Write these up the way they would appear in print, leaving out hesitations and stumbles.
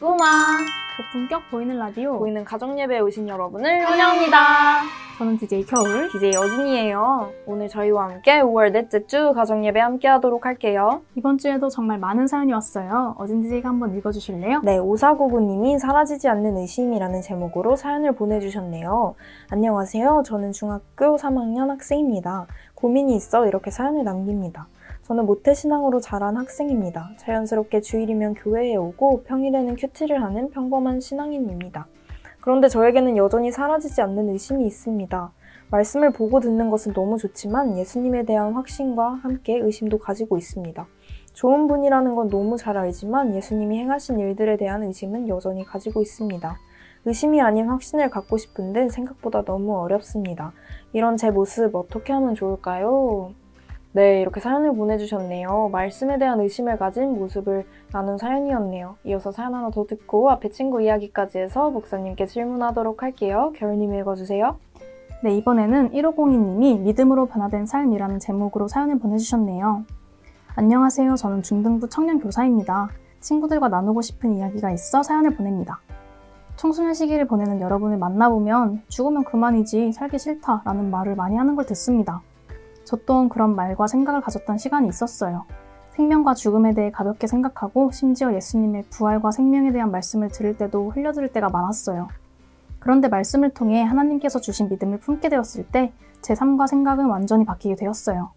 꼬마 고품격 보이는 라디오 보이는 가정예배에 오신 여러분을 환영합니다. 저는 DJ 겨울, DJ 여진이에요. 오늘 저희와 함께 5월 넷째 주 가정예배 함께 하도록 할게요. 이번 주에도 정말 많은 사연이 왔어요. 어진 DJ가 한번 읽어주실래요? 네, 5499님이 사라지지 않는 의심이라는 제목으로 사연을 보내주셨네요. 안녕하세요. 저는 중학교 3학년 학생입니다. 고민이 있어 이렇게 사연을 남깁니다. 저는 모태신앙으로 자란 학생입니다. 자연스럽게 주일이면 교회에 오고 평일에는 큐티를 하는 평범한 신앙인입니다. 그런데 저에게는 여전히 사라지지 않는 의심이 있습니다. 말씀을 보고 듣는 것은 너무 좋지만 예수님에 대한 확신과 함께 의심도 가지고 있습니다. 좋은 분이라는 건 너무 잘 알지만 예수님이 행하신 일들에 대한 의심은 여전히 가지고 있습니다. 의심이 아닌 확신을 갖고 싶은데 생각보다 너무 어렵습니다. 이런 제 모습 어떻게 하면 좋을까요? 네, 이렇게 사연을 보내주셨네요. 말씀에 대한 의심을 가진 모습을 나눈 사연이었네요. 이어서 사연 하나 더 듣고 앞에 친구 이야기까지 해서 목사님께 질문하도록 할게요. 겨울님 읽어주세요. 네, 이번에는 1502님이 믿음으로 변화된 삶이라는 제목으로 사연을 보내주셨네요. 안녕하세요. 저는 중등부 청년 교사입니다. 친구들과 나누고 싶은 이야기가 있어 사연을 보냅니다. 청소년 시기를 보내는 여러분을 만나보면 죽으면 그만이지 살기 싫다라는 말을 많이 하는 걸 듣습니다. 저 또한 그런 말과 생각을 가졌던 시간이 있었어요. 생명과 죽음에 대해 가볍게 생각하고 심지어 예수님의 부활과 생명에 대한 말씀을 들을 때도 흘려들을 때가 많았어요. 그런데 말씀을 통해 하나님께서 주신 믿음을 품게 되었을 때 제 삶과 생각은 완전히 바뀌게 되었어요.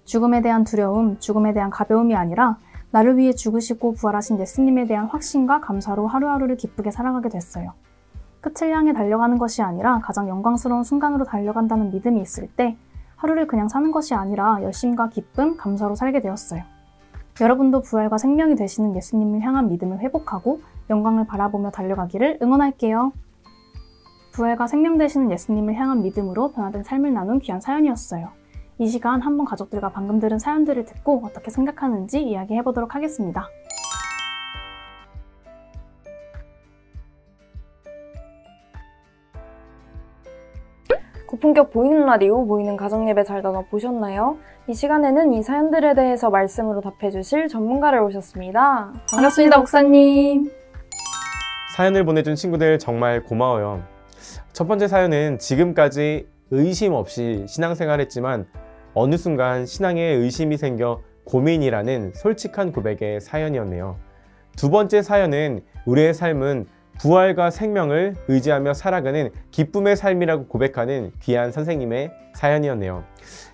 죽음에 대한 두려움, 죽음에 대한 가벼움이 아니라 나를 위해 죽으시고 부활하신 예수님에 대한 확신과 감사로 하루하루를 기쁘게 살아가게 됐어요. 끝을 향해 달려가는 것이 아니라 가장 영광스러운 순간으로 달려간다는 믿음이 있을 때 하루를 그냥 사는 것이 아니라 열심과 기쁨, 감사로 살게 되었어요. 여러분도 부활과 생명이 되시는 예수님을 향한 믿음을 회복하고 영광을 바라보며 달려가기를 응원할게요. 부활과 생명 되시는 예수님을 향한 믿음으로 변화된 삶을 나눈 귀한 사연이었어요. 이 시간 한번 가족들과 방금 들은 사연들을 듣고 어떻게 생각하는지 이야기해보도록 하겠습니다. 고품격 보이는 라디오, 보이는 가정예배 잘 나눠보셨나요? 이 시간에는 이 사연들에 대해서 말씀으로 답해주실 전문가를 모셨습니다. 반갑습니다, 목사님. 사연을 보내준 친구들 정말 고마워요. 첫 번째 사연은 지금까지 의심 없이 신앙생활했지만 어느 순간 신앙에 의심이 생겨 고민이라는 솔직한 고백의 사연이었네요. 두 번째 사연은 우리의 삶은 부활과 생명을 의지하며 살아가는 기쁨의 삶이라고 고백하는 귀한 선생님의 사연이었네요.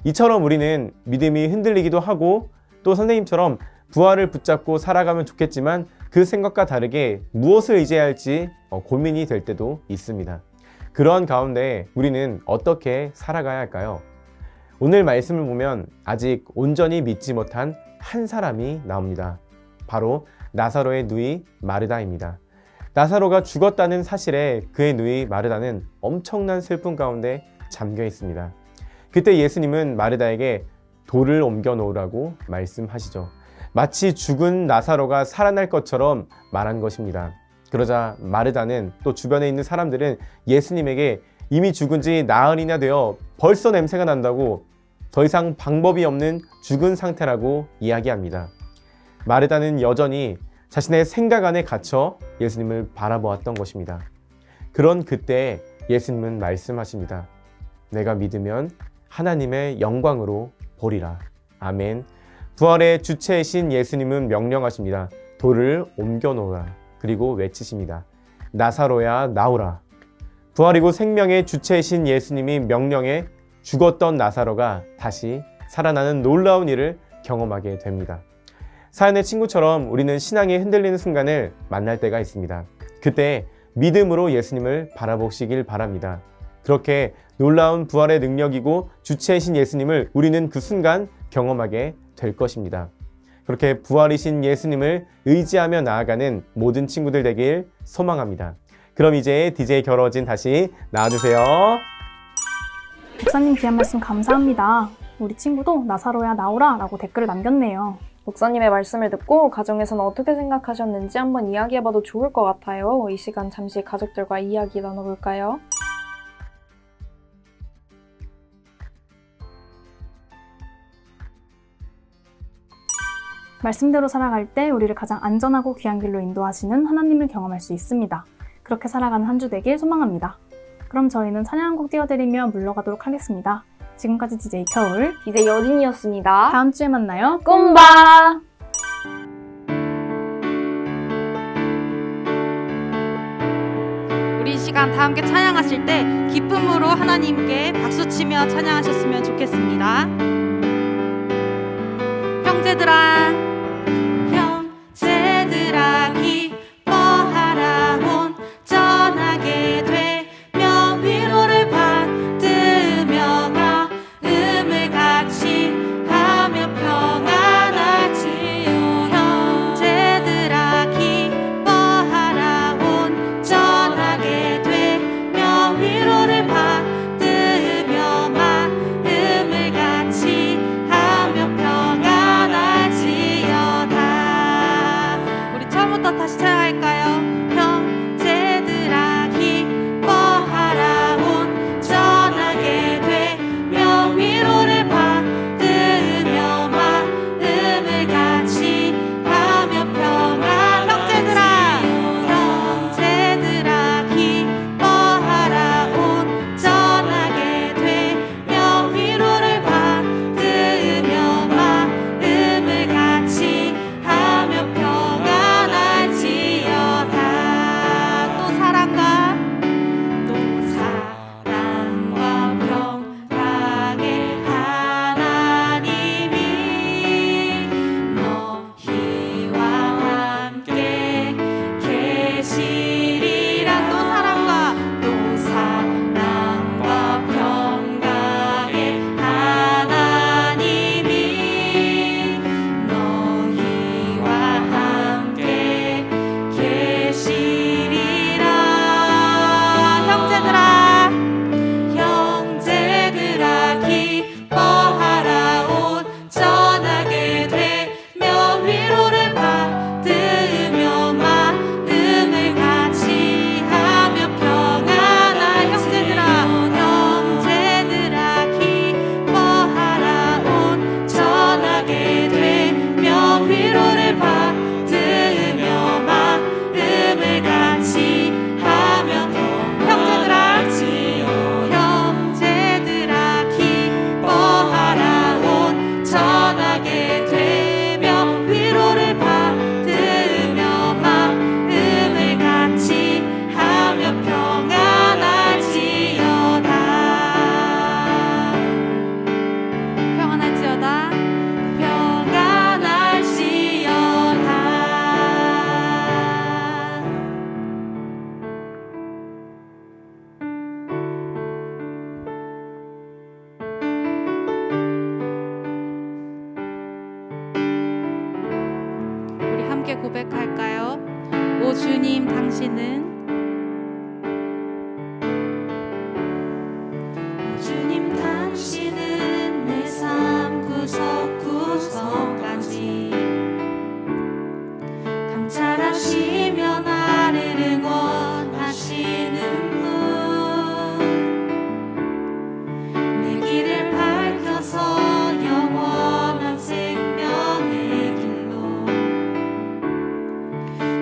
이처럼 우리는 믿음이 흔들리기도 하고 또 선생님처럼 부활을 붙잡고 살아가면 좋겠지만 그 생각과 다르게 무엇을 의지해야 할지 고민이 될 때도 있습니다. 그러한 가운데 우리는 어떻게 살아가야 할까요? 오늘 말씀을 보면 아직 온전히 믿지 못한 한 사람이 나옵니다. 바로 나사로의 누이 마르다입니다. 나사로가 죽었다는 사실에 그의 누이 마르다는 엄청난 슬픔 가운데 잠겨 있습니다. 그때 예수님은 마르다에게 돌을 옮겨 놓으라고 말씀하시죠. 마치 죽은 나사로가 살아날 것처럼 말한 것입니다. 그러자 마르다는 또 주변에 있는 사람들은 예수님에게 이미 죽은 지 나흘이나 되어 벌써 냄새가 난다고 더 이상 방법이 없는 죽은 상태라고 이야기합니다. 마르다는 여전히 자신의 생각 안에 갇혀 예수님을 바라보았던 것입니다. 그런 그때 예수님은 말씀하십니다. 내가 믿으면 하나님의 영광으로 보리라. 아멘. 부활의 주체이신 예수님은 명령하십니다. 돌을 옮겨 놓으라. 그리고 외치십니다. 나사로야 나오라. 부활이고 생명의 주체이신 예수님이 명령해 죽었던 나사로가 다시 살아나는 놀라운 일을 경험하게 됩니다. 사연의 친구처럼 우리는 신앙이 흔들리는 순간을 만날 때가 있습니다. 그때 믿음으로 예수님을 바라보시길 바랍니다. 그렇게 놀라운 부활의 능력이고 주체이신 예수님을 우리는 그 순간 경험하게 될 것입니다. 그렇게 부활이신 예수님을 의지하며 나아가는 모든 친구들 되길 소망합니다. 그럼 이제 DJ 겨울어진 다시 나와주세요. 목사님 귀한 말씀 감사합니다. 우리 친구도 나사로야 나오라 라고 댓글을 남겼네요. 목사님의 말씀을 듣고 가정에서는 어떻게 생각하셨는지 한번 이야기해봐도 좋을 것 같아요. 이 시간 잠시 가족들과 이야기 나눠볼까요? 말씀대로 살아갈 때 우리를 가장 안전하고 귀한 길로 인도하시는 하나님을 경험할 수 있습니다. 그렇게 살아가는 한 주 되길 소망합니다. 그럼 저희는 찬양 한 곡 띄워드리며 물러가도록 하겠습니다. 지금까지 DJ 겨울, DJ 여진이었습니다. 다음 주에 만나요. 꿈바! 우리 이 시간 다 함께 찬양하실 때 기쁨으로 하나님께 박수치며 찬양하셨으면 좋겠습니다. 형제들아 기뻐하라 온전하게 되며 위로를 받으며 마음을 같이 하며 평안하지요. 형제들아 기뻐하라 온전하게 되며 위로를 받으며 마음을 같이 하며 평안하지어다. 우리 처음부터 다시 찬양할까요? 형제들아 기뻐하라 온전하게 되며 위로를 받으며 마음을 같이 하며 평안. 형제들아 기뻐하라 온전하게 되며 위로를 받으며 마음을 같이 하며 평안할지어다. 또 사랑과 평강의 하나님이 너희와 함께 계시리라. 또 사랑과 평강의 하나님이 너희와 함께 계시리라. 형제들아 기뻐하라 온전하게 되며 위로를 받으며 마음을 같이 하며 평안할지어다. 형제들아 기뻐하라 온전하게 되며 위로를 받으며 마음을 같이 하며 형제들아 기뻐하라 온전하게 되며 위로를 받으며 마음을 같이 하며 평안할지어다. 평안할지어다. 우리 함께 고백할까요? 오 주님 당신은 주님 당신은 내 삶 구석구석까지 감찰하시며 나를 응원하시는 분, 내 길을 밝혀서 영원한 생명의 길로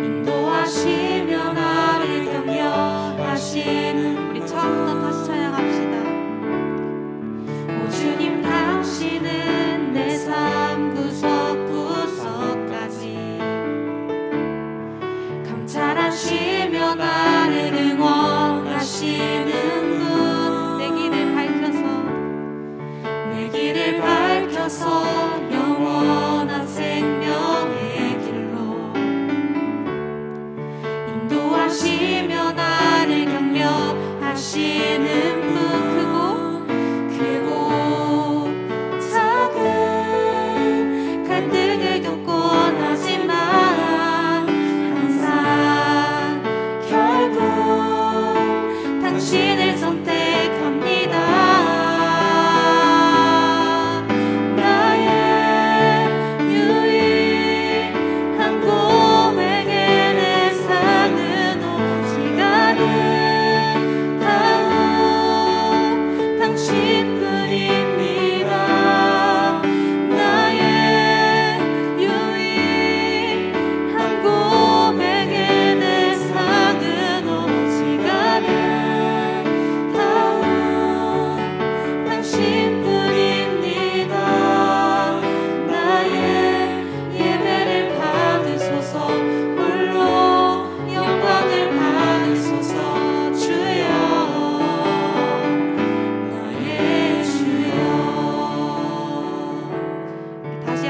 인도하시며 나를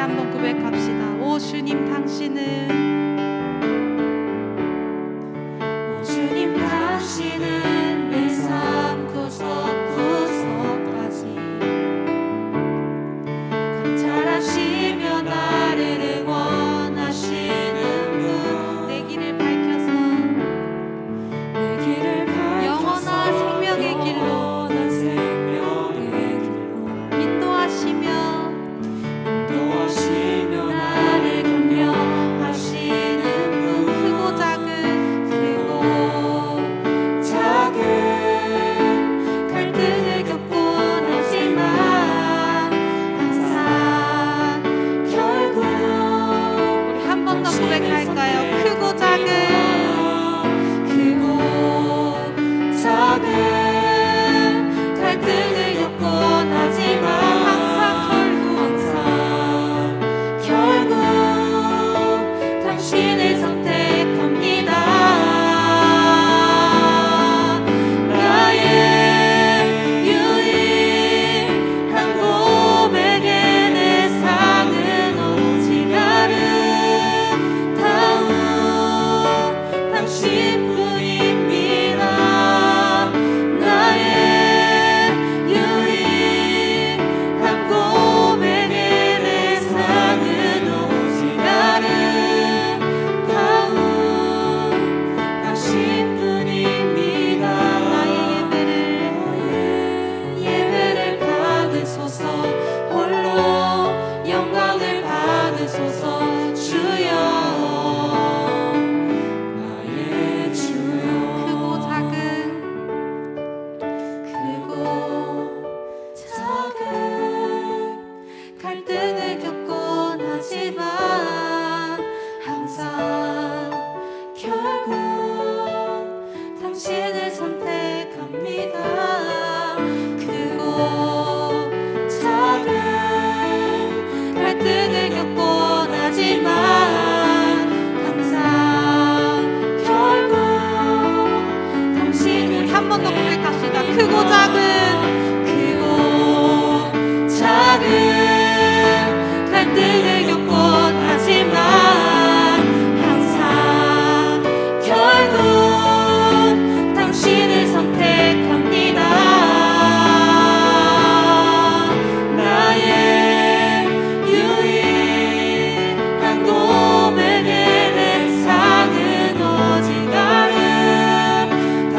한번 고백합시다. 오 주님 당신은 주님 당신은 내 삶 구석구석까지 감찰하시며 나를 응원하시는 분 내 길을 밝혀서 내 길을 밝혀서 영원한 생명의 길로 영원한 생명의 길로 인도하시며 인도하시며 나를 격려하시는 분 크고 작은 작은 갈등을 겪곤 하지만 항상 결국 우리 한 번 더 고백할까요? 크고 작은 크고 작은 갈등을 겪곤 하지만 항상 결국 당신을 선택합니다. 나의 유일한 고백에 내 상은 오직 아름다운 당신뿐입니다. 나의 유일한 고백에 내 상은 오직 아름다운 당신뿐입니다. 나의 예배를 받으소서. 홀로 영광을 받으소서. 주여 나의 주여 크고 작은 크고 작은 갈등을 겪곤 하지만 항상 결국 당신을 선택합니다. 크고 작은 갈등을 겪곤 하지만 항상 결국 당신을 한 번 더 고백합시다. 크고 작은 갈등을 겪곤 하지만 항상 결국 당신을 선택합니다. 나의 유일한 고백에 내 상은 오직 아름다운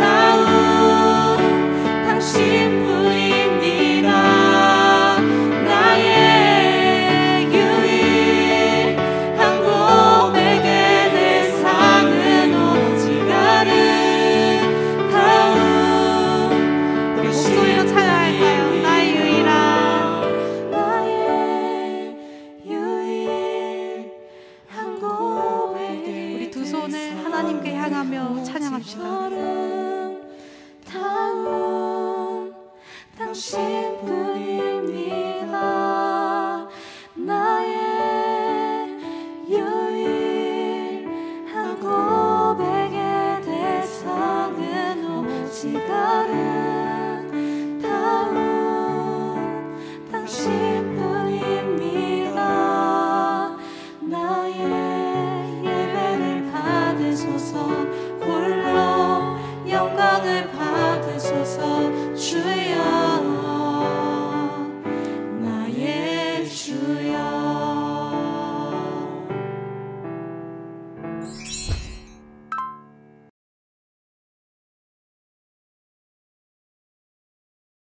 당신뿐입니다. 나의 유일한 고백에 내 상은 오직 아름다운 우리 목소리로 찬양할까요? 나의 유일한 고백에 우리 두 손을 하나님께 향하며 찬양합시다. 아름다운 당신뿐입니다. 나의 유일한 고백의 대상은 오직 아름다운 당신뿐입니다. 나의 예배를 받으소서. 홀로 영광을 받으소서. 주여